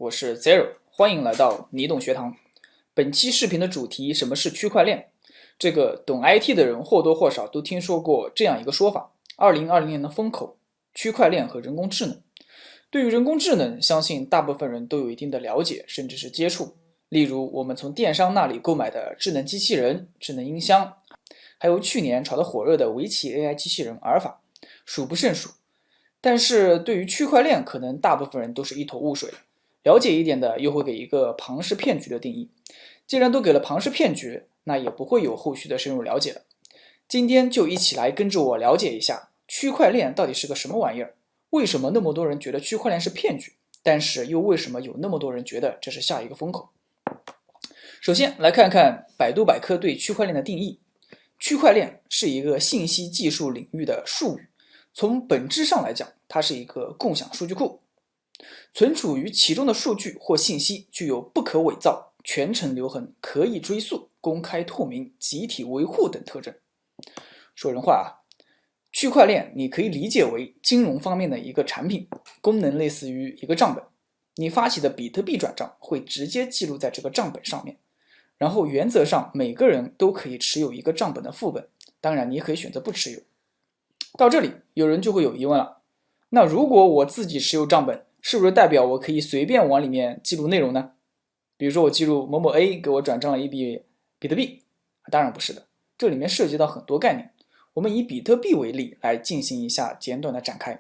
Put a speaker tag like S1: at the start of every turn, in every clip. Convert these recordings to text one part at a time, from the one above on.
S1: 我是 Zero， 欢迎来到你懂学堂。本期视频的主题，什么是区块链？这个懂 IT 的人或多或少都听说过这样一个说法：2020年的风口，区块链和人工智能。对于人工智能，相信大部分人都有一定的了解，甚至是接触。例如，我们从电商那里购买的智能机器人、智能音箱，还有去年炒得火热的围棋 AI 机器人阿尔法，数不胜数。但是对于区块链，可能大部分人都是一头雾水的。了解一点的又会给一个庞氏骗局的定义。既然都给了庞氏骗局，那也不会有后续的深入了解了。今天就一起来跟着我了解一下区块链到底是个什么玩意儿，为什么那么多人觉得区块链是骗局，但是又为什么有那么多人觉得这是下一个风口。首先来看看百度百科对区块链的定义。区块链是一个信息技术领域的术语，从本质上来讲，它是一个共享数据库。存储于其中的数据或信息具有不可伪造、全程留痕、可以追溯、公开透明、集体维护等特征。说人话啊，区块链你可以理解为金融方面的一个产品，功能类似于一个账本。你发起的比特币转账会直接记录在这个账本上面，然后原则上每个人都可以持有一个账本的副本，当然你也可以选择不持有。到这里有人就会有疑问了，那如果我自己持有账本，是不是代表我可以随便往里面记录内容呢？比如说我记录某某 A 给我转账了一笔比特币，当然不是的，这里面涉及到很多概念。我们以比特币为例来进行一下简短的展开。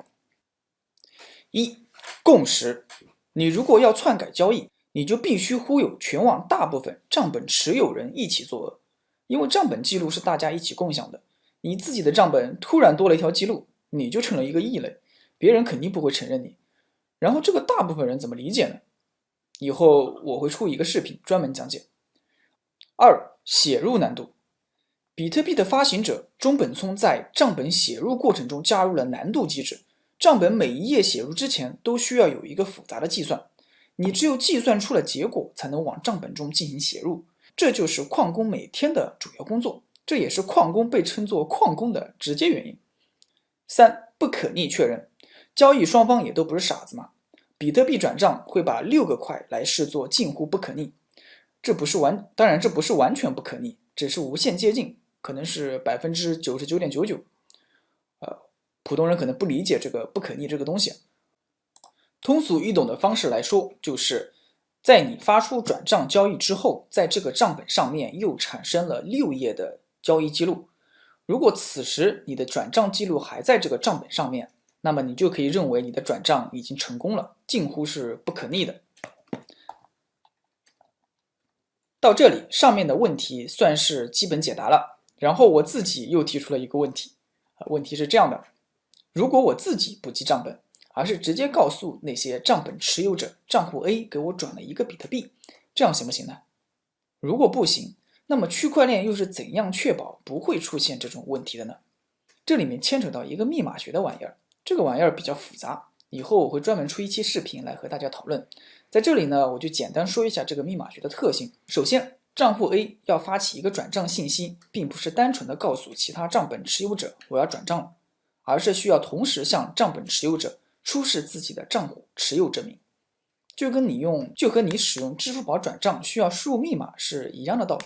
S1: 一、共识。你如果要篡改交易，你就必须忽悠全网大部分账本持有人一起作恶，因为账本记录是大家一起共享的。你自己的账本突然多了一条记录，你就成了一个异类，别人肯定不会承认你。然后这个大部分人怎么理解呢？以后我会出一个视频专门讲解。二、写入难度。比特币的发行者中本聪在账本写入过程中加入了难度机制，账本每一页写入之前都需要有一个复杂的计算，你只有计算出了结果才能往账本中进行写入，这就是矿工每天的主要工作，这也是矿工被称作矿工的直接原因。三、不可逆确认。交易双方也都不是傻子嘛，比特币转账会把6个块来视作近乎不可逆，当然这不是完全不可逆，只是无限接近，可能是 99.99%。普通人可能不理解这个不可逆这个东西。通俗易懂的方式来说，就是在你发出转账交易之后，在这个账本上面又产生了6页的交易记录。如果此时你的转账记录还在这个账本上面，那么你就可以认为你的转账已经成功了，近乎是不可逆的。到这里，上面的问题算是基本解答了。然后我自己又提出了一个问题，问题是这样的：如果我自己不记账本，而是直接告诉那些账本持有者，账户 A 给我转了1个比特币，这样行不行呢？如果不行，那么区块链又是怎样确保不会出现这种问题的呢？这里面牵扯到一个密码学的玩意儿，这个玩意儿比较复杂，以后我会专门出一期视频来和大家讨论。在这里呢，我就简单说一下这个密码学的特性。首先，账户 A 要发起一个转账信息，并不是单纯的告诉其他账本持有者我要转账了，而是需要同时向账本持有者出示自己的账户持有证明，就和你使用支付宝转账需要输入密码是一样的道理。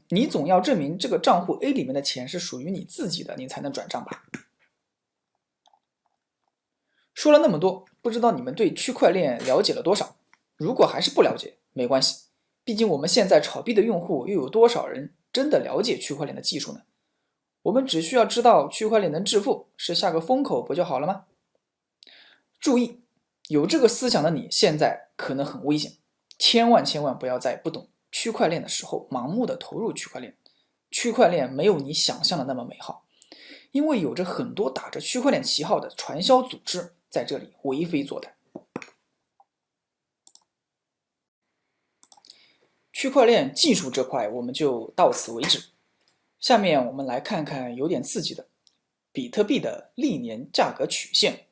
S1: 你总要证明这个账户 A 里面的钱是属于你自己的，你才能转账吧。说了那么多，不知道你们对区块链了解了多少？如果还是不了解，没关系，毕竟我们现在炒币的用户又有多少人真的了解区块链的技术呢？我们只需要知道区块链能致富，是下个风口不就好了吗？注意，有这个思想的你现在可能很危险，千万不要在不懂区块链的时候盲目的投入区块链。区块链没有你想象的那么美好，因为有着很多打着区块链旗号的传销组织在这里为非作歹。区块链技术这块我们就到此为止。下面我们来看看有点刺激的比特币的历年价格曲线。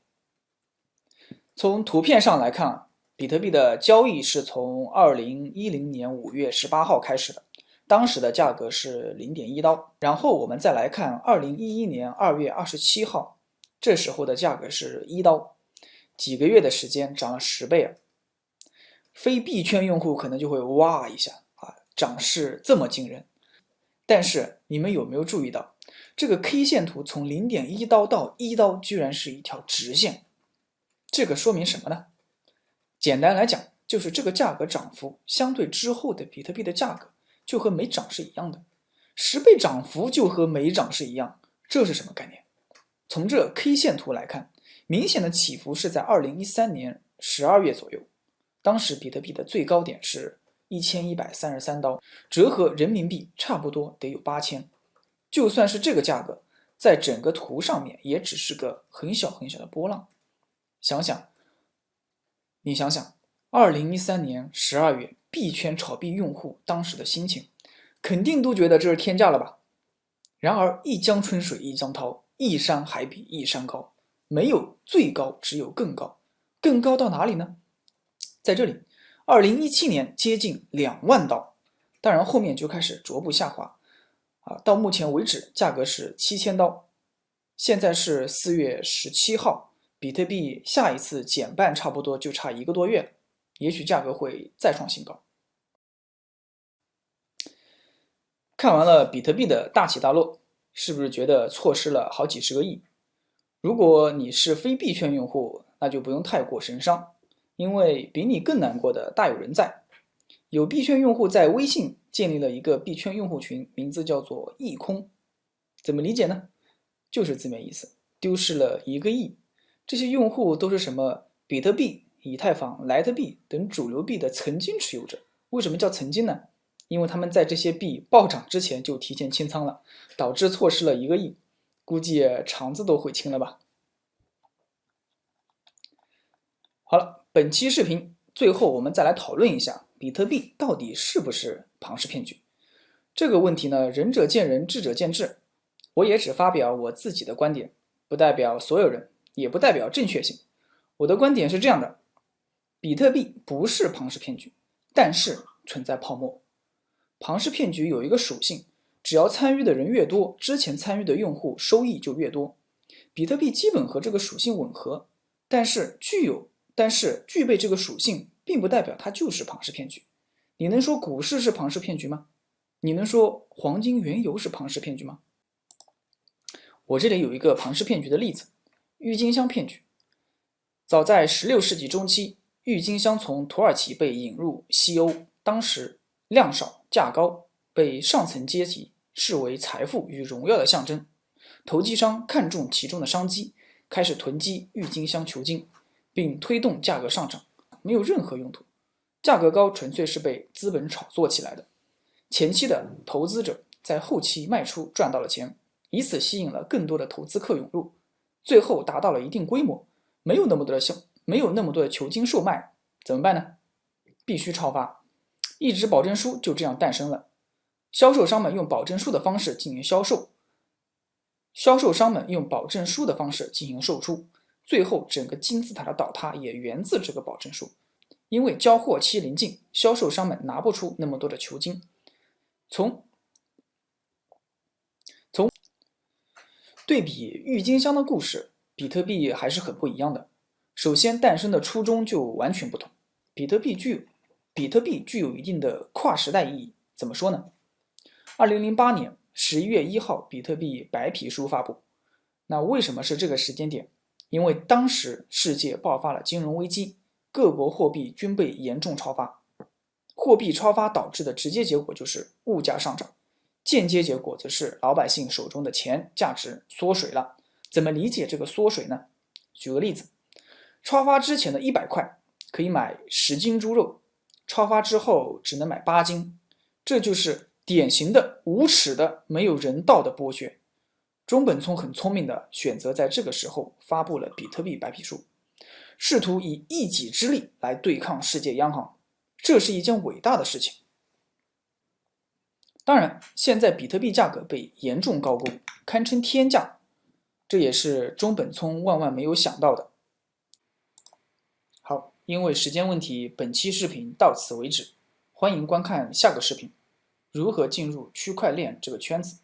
S1: 从图片上来看，比特币的交易是从2010年5月18号开始的，当时的价格是 0.1 刀。然后我们再来看2011年2月27号，这时候的价格是1刀，几个月的时间涨了10倍啊。非币圈用户可能就会哇一下啊，涨势这么惊人。但是你们有没有注意到，这个 K 线图从0.1刀到1刀居然是一条直线？这个说明什么呢？简单来讲，就是这个价格涨幅相对之后的比特币的价格就和没涨是一样的，10倍涨幅就和没涨是一样，这是什么概念？从这 K 线图来看，明显的起伏是在2013年12月左右，当时比特币的最高点是1133刀，折合人民币差不多得有8000。就算是这个价格，在整个图上面也只是个很小很小的波浪。你想想，2013年12月币圈炒币用户当时的心情，肯定都觉得这是天价了吧？然而一江春水一江涛，一山还比一山高，没有最高，只有更高。更高到哪里呢？在这里，2017年接近2万刀，当然后面就开始逐步下滑到目前为止价格是7000刀。现在是4月17号，比特币下一次减半差不多就差1个多月了，也许价格会再创新高。看完了比特币的大起大落，是不是觉得错失了好几十个亿？如果你是非币圈用户，那就不用太过神伤，因为比你更难过的大有人在。有币圈用户在微信建立了一个币圈用户群，名字叫做“亿空”，怎么理解呢？就是字面意思，丢失了1个亿。这些用户都是什么比特币、以太坊、莱特币等主流币的曾经持有者。为什么叫曾经呢？因为他们在这些币暴涨之前就提前清仓了，导致错失了1个亿，估计肠子都悔青了吧。好了，本期视频最后我们再来讨论一下，比特币到底是不是庞氏骗局？这个问题呢，仁者见仁，智者见智。我也只发表我自己的观点，不代表所有人，也不代表正确性。我的观点是这样的：比特币不是庞氏骗局，但是存在泡沫。庞氏骗局有一个属性，只要参与的人越多，之前参与的用户收益就越多。比特币基本和这个属性吻合，但是具备这个属性，并不代表它就是庞氏骗局。你能说股市是庞氏骗局吗？你能说黄金、原油是庞氏骗局吗？我这里有一个庞氏骗局的例子，郁金香骗局。早在16世纪中期，郁金香从土耳其被引入西欧，当时量少价高，被上层阶级视为财富与荣耀的象征。投机商看中其中的商机，开始囤积郁金香球茎，并推动价格上涨，没有任何用途。价格高纯粹是被资本炒作起来的。前期的投资者在后期卖出赚到了钱，以此吸引了更多的投资客涌入，最后达到了一定规模，没有那么多的球茎售卖，怎么办呢？必须超发，一纸保证书就这样诞生了。销售商们用保证书的方式进行销售，销售商们用保证书的方式进行售出，最后整个金字塔的倒塌也源自这个保证书。因为交货期临近，销售商们拿不出那么多的球茎。从对比郁金香的故事，比特币还是很不一样的。首先，诞生的初衷就完全不同。比特币具有一定的跨时代意义。怎么说呢？2008年11月1号，比特币白皮书发布。那为什么是这个时间点？因为当时世界爆发了金融危机，各国货币均被严重超发。货币超发导致的直接结果就是物价上涨，间接结果则是老百姓手中的钱价值缩水了。怎么理解这个缩水呢？举个例子，超发之前的100块可以买10斤猪肉，超发之后只能买8斤，这就是典型的无耻的没有人道的剥削。中本聪很聪明的选择在这个时候发布了比特币白皮书，试图以一己之力来对抗世界央行，这是一件伟大的事情。当然，现在比特币价格被严重高估，堪称天价，这也是中本聪万没有想到的。好，因为时间问题，本期视频到此为止，欢迎观看下个视频，如何进入区块链这个圈子。